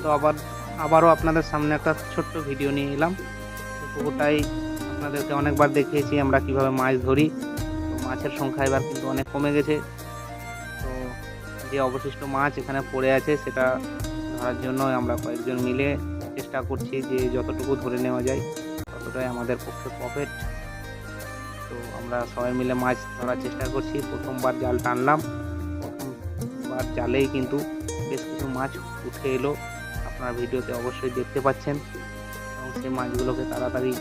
তো আবারও আপনাদের সামনে একটা ছোট্ট ভিডিও নিয়ে এলাম। তো পুকুরটাই আপনাদেরকে অনেকবার দেখিয়েছি আমরা কিভাবে মাছ ধরি। তো মাছের সংখ্যা এবার কিন্তু অনেক কমে গেছে। তো যে অবশিষ্ট মাছ এখানে পড়ে আছে সেটা ধরার জন্য আমরা কয়েকজন মিলে চেষ্টা করছি যে যতটুকু ধরে নেওয়া যায় ততটাই আমাদের পক্ষে প্রফিট। তো আমরা সবাই মিলে মাছ ধরার চেষ্টা করছি। প্রথমবার জাল টানলাম, প্রথমবার জালেই কিন্তু বেশ কিছু মাছ উঠে এলো, আপনার ভিডিওতে অবশ্যই দেখতে পাচ্ছেন। এবং সেই মাছগুলোকে তাড়াতাড়ি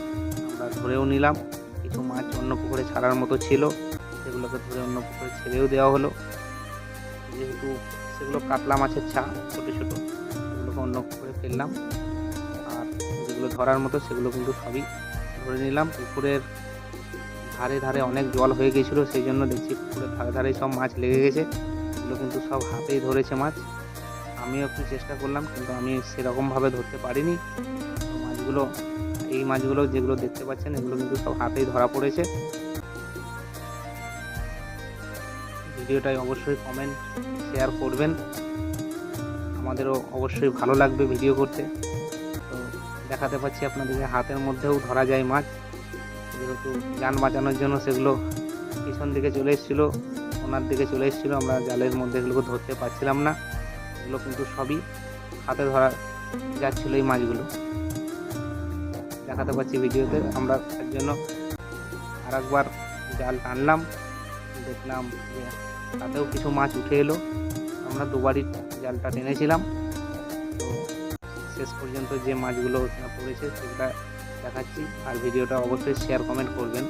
আমরা ধরেও নিলাম। কিছু মাছ অন্য পুকুরে ছাড়ার মতো ছিল, সেগুলোকে ধরে অন্য পুকুরে ছেড়েও দেওয়া হলো। যেহেতু সেগুলো কাতলা মাছের ছা, ছোটো ছোটো, সেগুলোকে অন্য পুকুরে ফেললাম। আর যেগুলো ধরার মতো সেগুলো কিন্তু সবই ধরে নিলাম। পুকুরের ধারে ধারে অনেক জল হয়ে গেছিলো, সেই জন্য দেখছি পুকুরের ধারে ধারেই সব মাছ লেগে গেছে। এগুলো কিন্তু সব হাতেই ধরেছে মাছ। আমিও একটু চেষ্টা করলাম, কিন্তু আমি সেরকমভাবে ধরতে পারিনি। মাছগুলো, এই মাছগুলো যেগুলো দেখতে পাচ্ছেন এগুলো কিন্তু সব হাতেই ধরা পড়েছে। ভিডিওটাই অবশ্যই কমেন্ট শেয়ার করবেন, আমাদেরও অবশ্যই ভালো লাগবে ভিডিও করতে। তো দেখাতে পাচ্ছি আপনাদেরকে হাতের মধ্যেও ধরা যায় মাছ। যেহেতু যান বাঁচানোর জন্য সেগুলো পিছন দিকে চলে এসেছিলো, ওনার দিকে চলে এসেছিলো, আমরা জালের মধ্যে এগুলোকে ধরতে পারছিলাম না। এগুলো কিন্তু সবই হাতে ধরা যাচ্ছিলো এই মাছগুলো, দেখাতে পাচ্ছি ভিডিওতে। আমরা তার জন্য আর একবার জাল টানলাম, দেখলাম যে তাতেও কিছু মাছ উঠে এলো। আমরা দুবারই জালটা টেনেছিলাম। তো শেষ পর্যন্ত যে মাছগুলো এখানে পড়েছে সেটা দেখাচ্ছি। আর ভিডিওটা অবশ্যই শেয়ার কমেন্ট করবেন।